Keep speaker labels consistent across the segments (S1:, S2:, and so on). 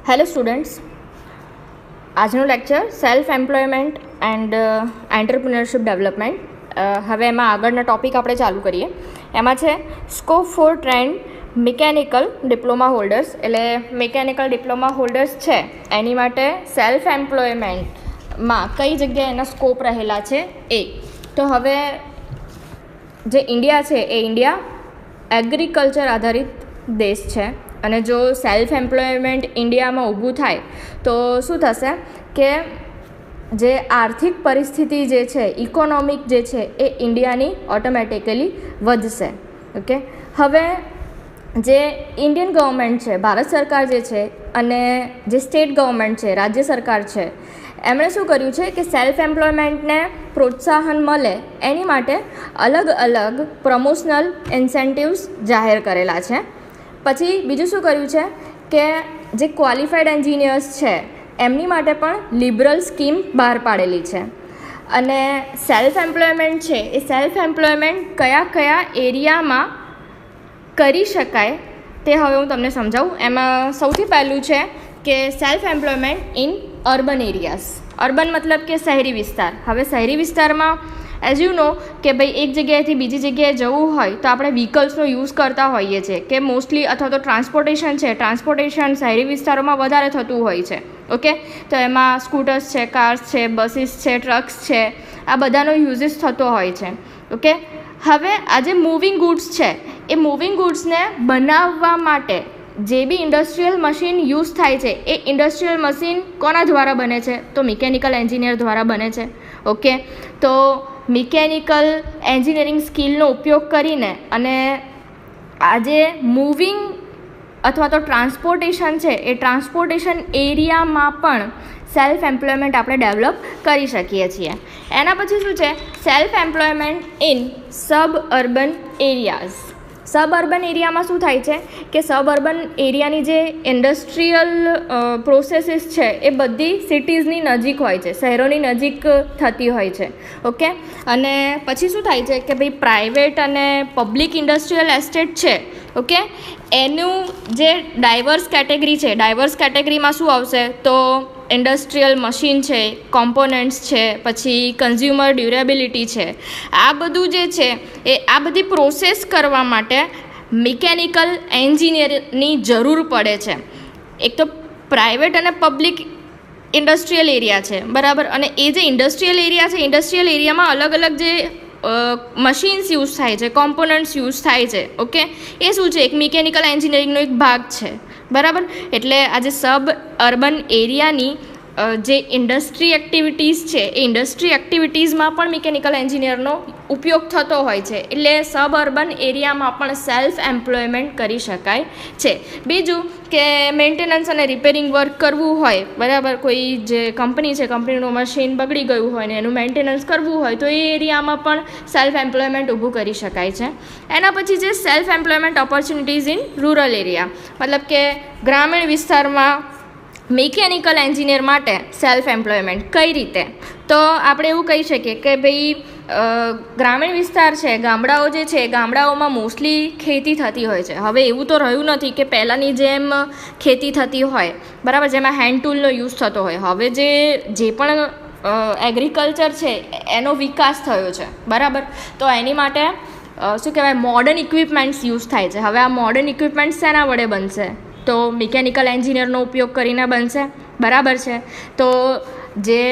S1: Hello students, આજનો lecture self employment and entrepreneurship development. હવે એમાં આગળના ટૉપિક આપણે ચાલુ કરીએ. એમાં છે scope for trained mechanical diploma holders. એટલે મિકેનિકલ ડિપ્લોમા હોલ્ડર્સ છે એની માટે સેલ્ફ એમ્પ્લોયમેન્ટમાં કઈ જગ્યાએ એના સ્કોપ રહેલા છે એ. તો હવે જે ઇન્ડિયા છે એ ઇન્ડિયા એગ્રીકલ્ચર આધારિત દેશ છે, અને જો સેલ્ફ એમ્પ્લોયમેન્ટ ઇન્ડિયામાં ઊભું થાય તો શું થશે કે જે આર્થિક પરિસ્થિતિ જે છે, ઇકોનોમિક જે છે એ ઇન્ડિયાની ઓટોમેટિકલી વધશે. ઓકે, હવે જે ઇન્ડિયન ગવર્મેન્ટ છે, ભારત સરકાર જે છે, અને જે સ્ટેટ ગવર્મેન્ટ છે, રાજ્ય સરકાર છે, એમણે શું કર્યું છે કે સેલ્ફ એમ્પ્લોયમેન્ટને પ્રોત્સાહન મળે એની માટે અલગ અલગ પ્રમોશનલ ઇન્સેન્ટિવ્સ જાહેર કરેલા છે. પછી બીજું શું કર્યું છે કે જે ક્વોલિફાઈડ એન્જિનિયર્સ છે એમની માટે પણ લિબરલ સ્કીમ બહાર પાડેલી છે. અને સેલ્ફ એમ્પ્લોયમેન્ટ છે એ સેલ્ફ એમ્પ્લોયમેન્ટ કયા કયા એરિયામાં કરી શકાય તે હવે હું તમને સમજાવું. એમાં સૌથી પહેલું છે કે self employment in urban areas. Urban મતલબ કે શહેરી વિસ્તાર. હવે શહેરી વિસ્તારમાં એઝ યુ નો કે ભાઈ એક જગ્યાએથી બીજી જગ્યાએ જવું હોય તો આપણે વ્હીકલ્સનો યુઝ કરતા હોઈએ છીએ કે મોસ્ટલી, અથવા તો ટ્રાન્સપોર્ટેશન શહેરી વિસ્તારોમાં વધારે થતું હોય છે. ઓકે, તો એમાં સ્કૂટર્સ છે, કાર્સ છે, બસીસ છે, ટ્રક્સ છે, આ બધાનો યુઝિસ થતો હોય છે. ઓકે, હવે આ જે મૂવિંગ ગુડ્સ છે એ મૂવિંગ ગુડ્સને બનાવવા માટે જે બી ઇન્ડસ્ટ્રીયલ મશીન યુઝ થાય છે એ ઇન્ડસ્ટ્રીયલ મશીન કોના દ્વારા બને છે? તો મિકેનિકલ એન્જિનિયર દ્વારા બને છે. ઓકે, તો મિકેનિકલ એન્જિનિયરિંગ સ્કિલનો ઉપયોગ કરીને અને આજે મૂવિંગ અથવા તો ટ્રાન્સપોર્ટેશન છે એ ટ્રાન્સપોર્ટેશન એરિયામાં પણ સેલ્ફ એમ્પ્લોયમેન્ટ આપણે ડેવલપ કરી શકીએ છીએ. એના પછી શું છે? Self employment in sub urban areas. Sub urban એરિયામાં શું થાય છે કે સબ અર્બન એરિયાની જે ઇન્ડસ્ટ્રીયલ પ્રોસેસીસ છે એ બધી સિટીઝની નજીક હોય છે, શહેરોની નજીક થતી હોય છે. ઓકે, અને પછી શું થાય છે કે ભાઈ પ્રાઇવેટ અને પબ્લિક ઇન્ડસ્ટ્રીયલ એસ્ટેટ છે, ઓકે, એનું જે ડાયવર્સ કેટેગરીમાં શું આવશે? તો ઇન્ડસ્ટ્રીયલ મશીન છે, કોમ્પોનન્ટ્સ છે, પછી કન્ઝ્યુમર ડ્યુરેબિલિટી છે. આ બધું જે છે એ આ બધી પ્રોસેસ કરવા માટે મિકેનિકલ એન્જિનિયરની જરૂર પડે છે. એક તો પ્રાઇવેટ અને પબ્લિક ઇન્ડસ્ટ્રીયલ એરિયા છે, બરાબર, અને એ જે ઇન્ડસ્ટ્રીયલ એરિયા છે, ઇન્ડસ્ટ્રીયલ એરિયામાં અલગ અલગ જે મશીન્સ યુઝ થાય છે, કોમ્પોનન્ટ્સ યુઝ થાય છે. ઓકે, એ શું છે? એક મિકેનિકલ એન્જિનિયરિંગનો એક ભાગ છે, બરાબર. એટલે આજે સબ અર્બન એરિયાની જે ઇન્ડસ્ટ્રી એક્ટિવિટીઝ છે એ ઇન્ડસ્ટ્રી એક્ટિવિટીઝમાં પણ મિકેનિકલ એન્જિનિયરનો ઉપયોગ થતો હોય છે. એટલે સબ અર્બન એરિયામાં પણ સેલ્ફ એમ્પ્લોયમેન્ટ કરી શકાય છે. બીજું કે મેન્ટેનન્સ અને રિપેરિંગ વર્ક કરવું હોય, બરાબર, કોઈ જે કંપની છે, કંપનીનું મશીન બગડી ગયું હોય ને એનું મેન્ટેનન્સ કરવું હોય તો એ એરિયામાં પણ સેલ્ફ એમ્પ્લોયમેન્ટ ઊભું કરી શકાય છે. એના પછી છે self employment opportunities in rural area. મતલબ કે ગ્રામીણ વિસ્તારમાં મિકેનિકલ એન્જિનિયર માટે સેલ્ફ એમ્પ્લોયમેન્ટ કઈ રીતે? તો આપણે એવું કહી શકીએ કે ભાઈ ગ્રામીણ વિસ્તાર છે, ગામડાઓ જે છે, ગામડાઓમાં મોસ્ટલી ખેતી થતી હોય છે. હવે એવું તો રહ્યું નથી કે પહેલાંની જેમ ખેતી થતી હોય, બરાબર, જેમાં હેન્ડ ટૂલનો યુઝ થતો હોય. હવે જે પણ એગ્રીકલ્ચર છે એનો વિકાસ થયો છે, બરાબર. તો એની માટે શું કહેવાય, મોડર્ન ઇક્વિપમેન્ટ્સ યુઝ થાય છે. હવે આ મોડર્ન ઇક્વિપમેન્ટ્સ શેના વડે બનશે? તો મિકેનિકલ એન્જિનિયરનો ઉપયોગ કરીને બનશે, બરાબર છે. તો જે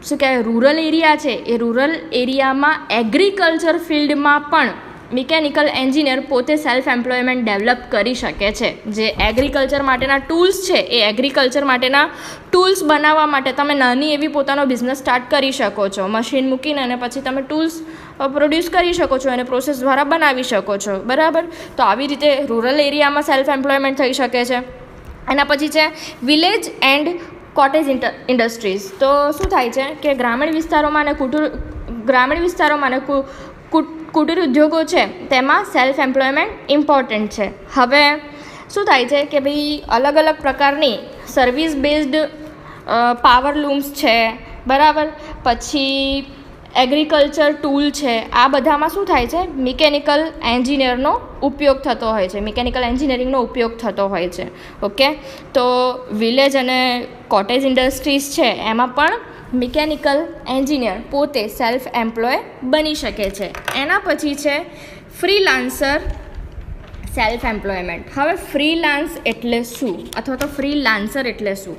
S1: શું કહેવાય રૂરલ એરિયા છે એ રૂરલ એરિયામાં એગ્રીકલ્ચર ફિલ્ડમાં પણ મિકેનિકલ એન્જિનિયર પોતે સેલ્ફ એમ્પ્લોયમેન્ટ ડેવલપ કરી શકે છે. જે એગ્રીકલ્ચર માટેના ટૂલ્સ છે એ એગ્રીકલ્ચર માટેના ટૂલ્સ બનાવવા માટે તમે નાની એવી પોતાનો બિઝનેસ સ્ટાર્ટ કરી શકો છો. મશીન મૂકીને અને પછી તમે ટૂલ્સ પ્રોડ્યુસ કરી શકો છો અને પ્રોસેસ દ્વારા બનાવી શકો છો, બરાબર. તો આવી રીતે રૂરલ એરિયામાં સેલ્ફ એમ્પ્લોયમેન્ટ થઈ શકે છે. એના પછી છે વિલેજ એન્ડ કોટેજ ઇન્ડસ્ટ્રીઝ. તો શું થાય છે કે ગ્રામીણ વિસ્તારોમાં અને કુટીર ઉદ્યોગો છે તેમાં સેલ્ફ એમ્પ્લોયમેન્ટ ઇમ્પોર્ટન્ટ છે. હવે શું થાય છે કે ભાઈ અલગ અલગ પ્રકારની સર્વિસ બેઝડ પાવર લૂમ્સ છે, બરાબર, પછી એગ્રીકલ્ચર ટૂલ છે, આ બધામાં શું થાય છે, મિકેનિકલ એન્જિનિયરનો ઉપયોગ થતો હોય છે, મિકેનિકલ એન્જિનિયરિંગનો ઉપયોગ થતો હોય છે. ઓકે, તો વિલેજ અને કોટેજ ઇન્ડસ્ટ્રીઝ છે એમાં પણ મિકેનિકલ એન્જિનિયર પોતે સેલ્ફ એમ્પ્લોય બની શકે છે. એના પછી છે ફ્રીલાન્સર સેલ્ફ એમ્પ્લોયમેન્ટ. હવે ફ્રીલાન્સ એટલે શું, અથવા તો ફ્રીલાન્સર એટલે શું?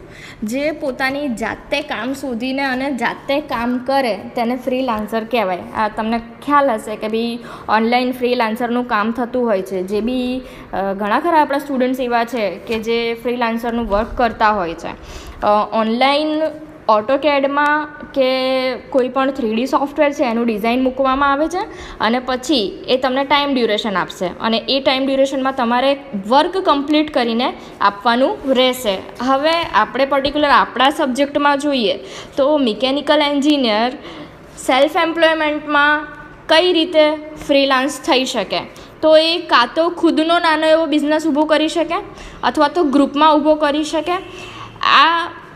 S1: જે પોતાની જાતે કામ શોધીને અને જાતે કામ કરે તેને ફ્રીલાન્સર કહેવાય. આ તમને ખ્યાલ હશે કે ભાઈ ઓનલાઈન ફ્રીલાન્સરનું કામ થતું હોય છે. જે બી ઘણા ખરા આપણા સ્ટુડન્ટ્સ એવા છે કે જે ફ્રીલાન્સરનું વર્ક કરતા હોય છે. ઓનલાઈન ઓટોકેડમાં કે કોઈ પણ 3D સોફ્ટવેર છે એનું ડિઝાઇન મૂકવામાં આવે છે અને પછી એ તમને ટાઈમ ડ્યુરેશન આપશે અને એ ટાઈમ ડ્યુરેશનમાં તમારે વર્ક કમ્પ્લીટ કરીને આપવાનું રહેશે. હવે આપણે પર્ટિક્યુલર આપણા સબ્જેક્ટમાં જોઈએ તો મિકેનિકલ એન્જિનિયર સેલ્ફ એમ્પ્લોયમેન્ટમાં કઈ રીતે ફ્રીલાન્સ થઈ શકે? તો એ કાં તો ખુદનો નાનો એવો બિઝનેસ ઊભો કરી શકે અથવા તો ગ્રુપમાં ઊભો કરી શકે.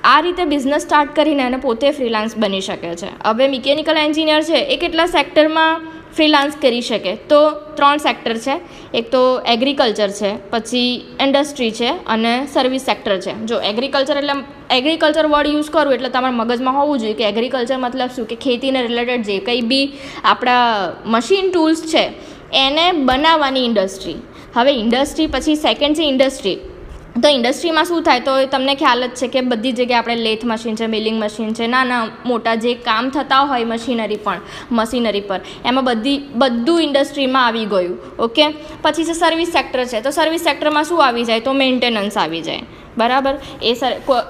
S1: આ રીતે બિઝનેસ સ્ટાર્ટ કરીને એને પોતે ફ્રીલાન્સ બની શકે છે. હવે મિકેનિકલ એન્જિનિયર છે એ કેટલા સેક્ટરમાં ફ્રીલાન્સ કરી શકે? તો 3 સેક્ટર છે. એક તો એગ્રીકલ્ચર છે, પછી ઇન્ડસ્ટ્રી છે અને સર્વિસ સેક્ટર છે. જો એગ્રીકલ્ચર એટલે એગ્રીકલ્ચર વર્ડ યુઝ કરું એટલે તમારા મગજમાં હોવું જોઈએ કે એગ્રીકલ્ચર મતલબ શું, કે ખેતીને રિલેટેડ જે કંઈ બી આપણા મશીન ટૂલ્સ છે એને બનાવવાની ઇન્ડસ્ટ્રી. હવે ઇન્ડસ્ટ્રી પછી સેકન્ડ છે ઇન્ડસ્ટ્રી. તો ઇન્ડસ્ટ્રીમાં શું થાય તો તમને ખ્યાલ જ છે કે બધી જગ્યાએ આપણે લેથ મશીન છે, મિલિંગ મશીન છે, નાના મોટા જે કામ થતા હોય મશીનરી પર એમાં બધું ઇન્ડસ્ટ્રીમાં આવી ગયું. ઓકે, પછી છે સર્વિસ સેક્ટર છે. તો સર્વિસ સેક્ટરમાં શું આવી જાય તો મેન્ટેનન્સ આવી જાય. બરાબર,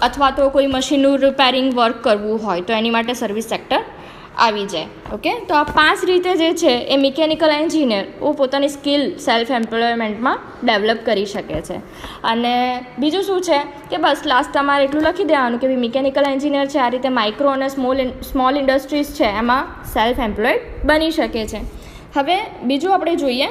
S1: અથવા તો કોઈ મશીનનું રિપેરિંગ વર્ક કરવું હોય તો એની માટે સર્વિસ સેક્ટર આવી જાય. ઓકે, તો આ 5 રીતે જે છે એ મિકેનિકલ એન્જિનિયર પોતાની સ્કિલ સેલ્ફ એમ્પ્લોયમેન્ટમાં ડેવલપ કરી શકે છે. અને બીજું શું છે કે બસ લાસ્ટ તમારે એટલું લખી દેવાનું કે ભાઈ મિકેનિકલ એન્જિનિયર છે આ રીતે માઇક્રો અને સ્મોલ ઇન્ડસ્ટ્રીઝ છે એમાં સેલ્ફ એમ્પ્લોયડ બની શકે છે. હવે બીજું આપણે જોઈએ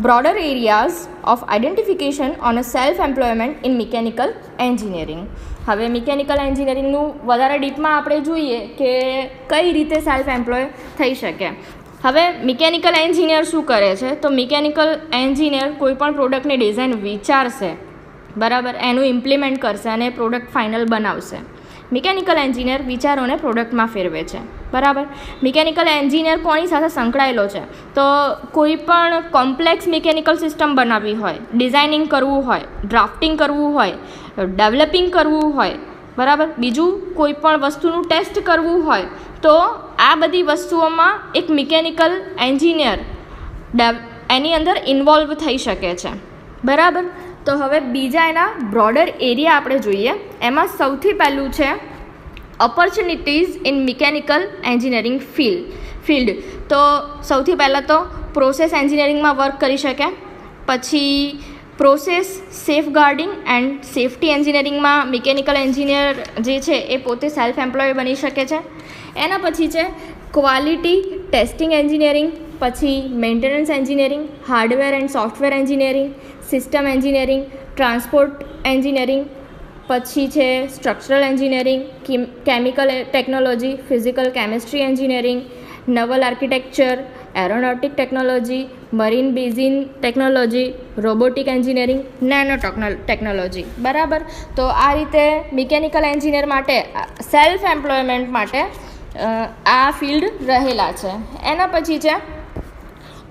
S1: broader areas of identification on a self employment in mechanical engineering. હવે મિકેનિકલ એન્જિનિયરિંગનું વધારે ડીપમાં આપણે જોઈએ કે કઈ રીતે સેલ્ફ એમ્પ્લોય થઈ શકે. હવે મિકેનિકલ એન્જિનિયર શું કરે છે તો મિકેનિકલ એન્જિનિયર કોઈ પણ પ્રોડક્ટની ડિઝાઇન વિચારશે, બરાબર, એનું ઇમ્પ્લિમેન્ટ કરશે અને પ્રોડક્ટ ફાઇનલ બનાવશે. મિકેનિકલ એન્જિનિયર વિચારોને પ્રોડક્ટમાં ફેરવે છે. બરાબર, મિકેનિકલ એન્જિનિયર કોની સાથે સંકળાયેલો છે તો કોઈ પણ કોમ્પ્લેક્સ મિકેનિકલ સિસ્ટમ બનાવવી હોય, ડિઝાઇનિંગ કરવું હોય, ડ્રાફ્ટિંગ કરવું હોય, ડેવલપિંગ કરવું હોય, બરાબર, બીજું કોઈ પણ વસ્તુનું ટેસ્ટ કરવું હોય તો આ બધી વસ્તુઓમાં એક મિકેનિકલ એન્જિનિયર એની અંદર ઇન્વોલ્વ થઈ શકે છે. બરાબર, તો હવે બીજા એના બ્રોડર એરિયા આપણે જોઈએ. એમાં સૌથી પહેલું છે opportunities in mechanical engineering field. તો સૌથી પહેલાં તો પ્રોસેસ એન્જિનિયરિંગમાં વર્ક કરી શકે. પછી પ્રોસેસ સેફગાર્ડિંગ એન્ડ સેફ્ટી એન્જિનિયરિંગમાં મિકેનિકલ એન્જિનિયર જે છે એ પોતે સેલ્ફ એમ્પ્લોય બની શકે છે. એના પછી છે ક્વોલિટી ટેસ્ટિંગ એન્જિનિયરિંગ, પછી maintenance engineering, hardware and software engineering, system engineering, transport engineering, પછી છે structural engineering, chemical technology, physical chemistry engineering, naval architecture, aeronautic technology, marine basin technology, robotic engineering, nano technology. બરાબર, તો આ રીતે mechanical engineer માટે self employment માટે આ field રહેલા છે. એના પછી છે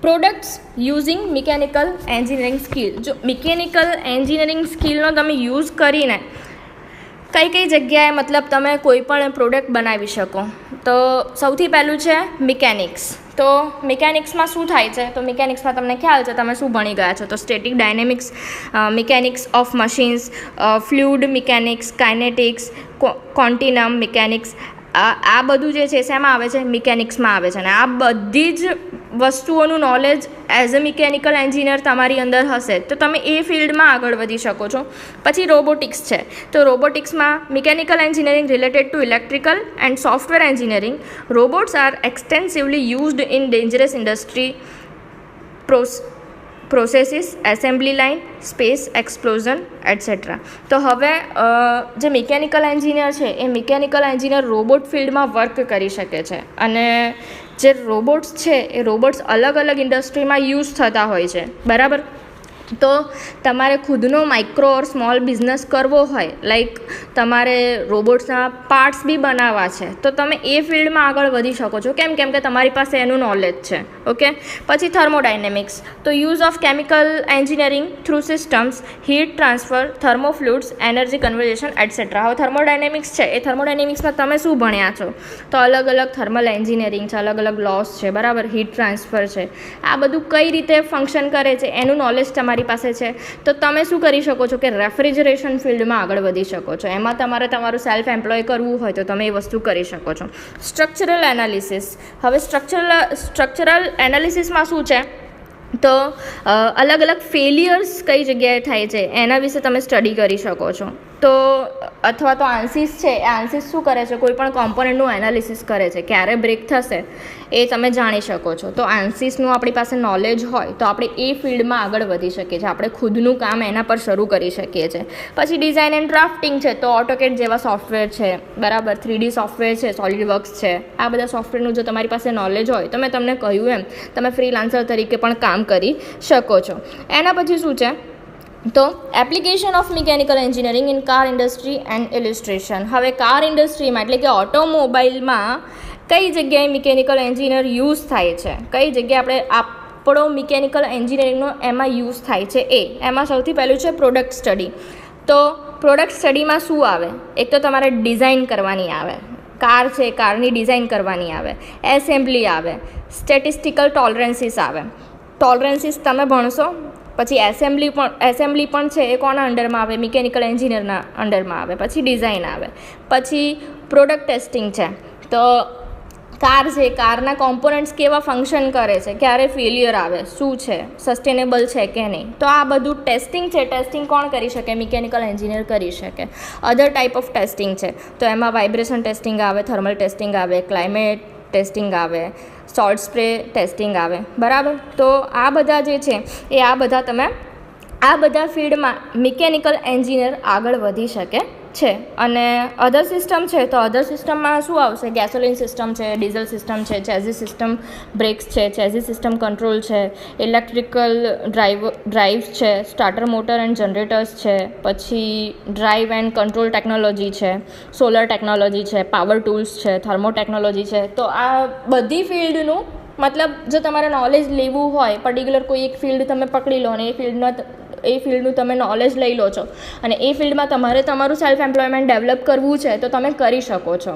S1: products using mechanical engineering skill. જો મિકેનિકલ એન્જિનિયરિંગ સ્કિલનો તમે યુઝ કરીને કઈ જગ્યાએ મતલબ તમે કોઈ પણ પ્રોડક્ટ બનાવી શકો. તો સૌથી પહેલું છે મિકેનિક્સ. તો મિકેનિક્સમાં શું થાય છે તો મિકેનિક્સમાં તમને ખ્યાલ છે તમે શું ભણી ગયા છો તો static dynamics, mechanics of machines, fluid mechanics, kinetics, quantum mechanics, આ બધું જે છે શેમાં આવે છે મિકેનિક્સમાં આવે છે. અને આ બધી જ વસ્તુઓનું knowledge as a mechanical engineer તમારી અંદર હશે તો તમે એ ફિલ્ડમાં આગળ વધી શકો છો. પછી રોબોટિક્સ છે. તો રોબોટિક્સમાં mechanical engineering related to electrical and software engineering. Robots are extensively used in dangerous industry processes, assembly line, space, explosion etcetera. તો હવે જે મિકેનિકલ એન્જિનિયર છે એ મિકેનિકલ એન્જિનિયર રોબોટ ફિલ્ડમાં વર્ક કરી શકે છે, અને જે રોબોટ્સ છે એ રોબોટ્સ અલગ અલગ ઇન્ડસ્ટ્રીમાં યુઝ થતા હોય છે, બરાબર. તો તમારે ખુદનો માઇક્રો ઓર સ્મોલ બિઝનેસ કરવો હોય, લાઈક તમારે રોબોટ્સના પાર્ટ્સ બી બનાવવા છે, તો તમે એ ફિલ્ડમાં આગળ વધી શકો છો. કેમ કે તમારી પાસે એનું નોલેજ છે. ઓકે. પછી થર્મોડાયનેમિક્સ, તો use of chemical engineering through systems, heat transfer, thermofluids, energy conversion etcetera. હવે થર્મોડાયનેમિક્સ છે, એ થર્મોડાયનેમિક્સમાં તમે શું ભણ્યા છો? તો અલગ અલગ થર્મલ એન્જિનિયરિંગ છે, અલગ અલગ લોસ છે, બરાબર, હીટ ટ્રાન્સફર છે, આ બધું કઈ રીતે ફંક્શન કરે છે એનું નોલેજ તમારી પાસે છે. તો તમે શું કરી શકો છો કે રેફ્રિજરેશન ફિલ્ડમાં આગળ વધી શકો છો. એમાં તમારે તમારું સેલ્ફ એમ્પ્લોય કરવું હોય તો તમે એ વસ્તુ કરી શકો છો. Structural analysis. હવે સ્ટ્રક્ચરલ એનાલિસિસમાં શું છે? તો અલગ અલગ ફેલિયર્સ કઈ જગ્યાએ થાય છે એના વિશે તમે સ્ટડી કરી શકો છો. તો અથવા તો આન્સીસ છે, એ આન્સીસ શું કરે છે? કોઈ પણ કોમ્પોનન્ટનું એનાલિસિસ કરે છે, ક્યારે બ્રેક થશે એ તમે જાણી શકો છો. તો આન્સીસનું આપણી પાસે નોલેજ હોય તો આપણે એ ફિલ્ડમાં આગળ વધી શકીએ છીએ, આપણે ખુદનું કામ એના પર શરૂ કરી શકીએ છીએ. પછી ડિઝાઇન એન્ડ ડ્રાફ્ટિંગ છે, તો ઓટોકેડ જેવા સોફ્ટવેર છે, બરાબર, 3D સોફ્ટવેર છે, સોલિડ વર્ક્સ છે, આ બધા સોફ્ટવેરનું જો તમારી પાસે નોલેજ હોય તો મેં તમને કહ્યું એમ તમે ફ્રીલાન્સર તરીકે પણ કામ કરી શકો છો. એના પછી શું છે? તો application of mechanical engineering in car industry and ઇલિસ્ટ્રેશન. હવે કાર ઇન્ડસ્ટ્રીમાં એટલે કે ઓટોમોબાઈલમાં કઈ જગ્યાએ મિકેનિકલ એન્જિનિયર યુઝ થાય છે, કઈ જગ્યાએ આપણો મિકેનિકલ એન્જિનિયરિંગનો એમાં યુઝ થાય છે, એમાં સૌથી પહેલું છે પ્રોડક્ટ સ્ટડી. તો પ્રોડક્ટ સ્ટડીમાં શું આવે? એક તો તમારે ડિઝાઇન કરવાની આવે, કાર છે, કારની ડિઝાઇન કરવાની આવે, એસેમ્બલી આવે, સ્ટેટિસ્ટિકલ ટોલરન્સીસ આવે. ટોલરન્સીસ તમે ભણશો. પછી એસેમ્બલી પણ છે, એ કોના અંડરમાં આવે? મિકેનિકલ એન્જિનિયરના અંડરમાં આવે. પછી ડિઝાઇન આવે. પછી પ્રોડક્ટ ટેસ્ટિંગ છે, તો કાર છે, કારના કોમ્પોનન્ટ્સ કેવા ફંક્શન કરે છે, ક્યારે ફેલિયર આવે, શું છે, સસ્ટેનેબલ છે કે નહીં, તો આ બધું ટેસ્ટિંગ છે. ટેસ્ટિંગ કોણ કરી શકે? મિકેનિકલ એન્જિનિયર કરી શકે. અધર ટાઈપ ઓફ ટેસ્ટિંગ છે, તો એમાં વાઇબ્રેશન ટેસ્ટિંગ આવે, થર્મલ ટેસ્ટિંગ આવે, ક્લાઇમેટ ટેસ્ટિંગ આવે, સોલ્ટ સ્પ્રે ટેસ્ટિંગ આવે, બરાબર. તો આ બધા જે છે એ આ બધા ફિલ્ડમાં મિકેનિકલ એન્જિનિયર આગળ વધી શકે છે. અને અધર સિસ્ટમ છે, તો અધર સિસ્ટમમાં શું આવશે? ગેસોલિન સિસ્ટમ છે, ડીઝલ સિસ્ટમ છે, ચેઝી સિસ્ટમ બ્રેક્સ છે, ચેઝી સિસ્ટમ કંટ્રોલ છે, ઇલેક્ટ્રિકલ ડ્રાઇવ્સ છે, સ્ટાર્ટર મોટર એન્ડ જનરેટર્સ છે, પછી ડ્રાઇવ એન્ડ કંટ્રોલ ટેકનોલોજી છે, સોલર ટેકનોલોજી છે, પાવર ટૂલ્સ છે, થર્મો ટેકનોલોજી છે. તો આ બધી ફિલ્ડનું મતલબ જો તમારે નોલેજ લેવું હોય, પર્ટિક્યુલર કોઈ એક ફિલ્ડ તમે પકડી લો અને એ ફિલ્ડનું તમે નોલેજ લઈ લો છો અને એ ફિલ્ડમાં તમારે તમારું સેલ્ફ એમ્પ્લોયમેન્ટ ડેવલપ કરવું છે તો તમે કરી શકો છો.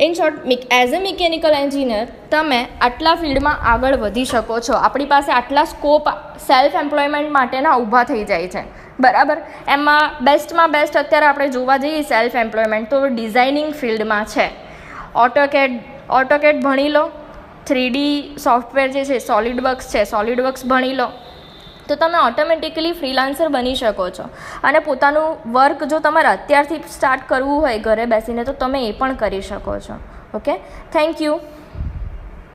S1: In short, as a mechanical engineer તમે આટલા ફિલ્ડમાં આગળ વધી શકો છો. આપણી પાસે આટલા સ્કોપ સેલ્ફ એમ્પ્લોયમેન્ટ માટેના ઊભા થઈ જાય છે, બરાબર. એમાં બેસ્ટમાં બેસ્ટ અત્યારે આપણે જોવા જઈએ સેલ્ફ એમ્પ્લોયમેન્ટ તો ડિઝાઇનિંગ ફિલ્ડમાં છે. ઓટોકેડ ભણી લો, 3D સોફ્ટવેર જે છે, સોલિડ વર્ક્સ ભણી લો, તો તમે ઓટોમેટિકલી ફ્રીલાન્સર બની શકો છો. અને પોતાનું વર્ક જો તમારે અત્યારથી સ્ટાર્ટ કરવું હોય ઘરે બેસીને તો તમે એ પણ કરી શકો છો. Okay, thank you.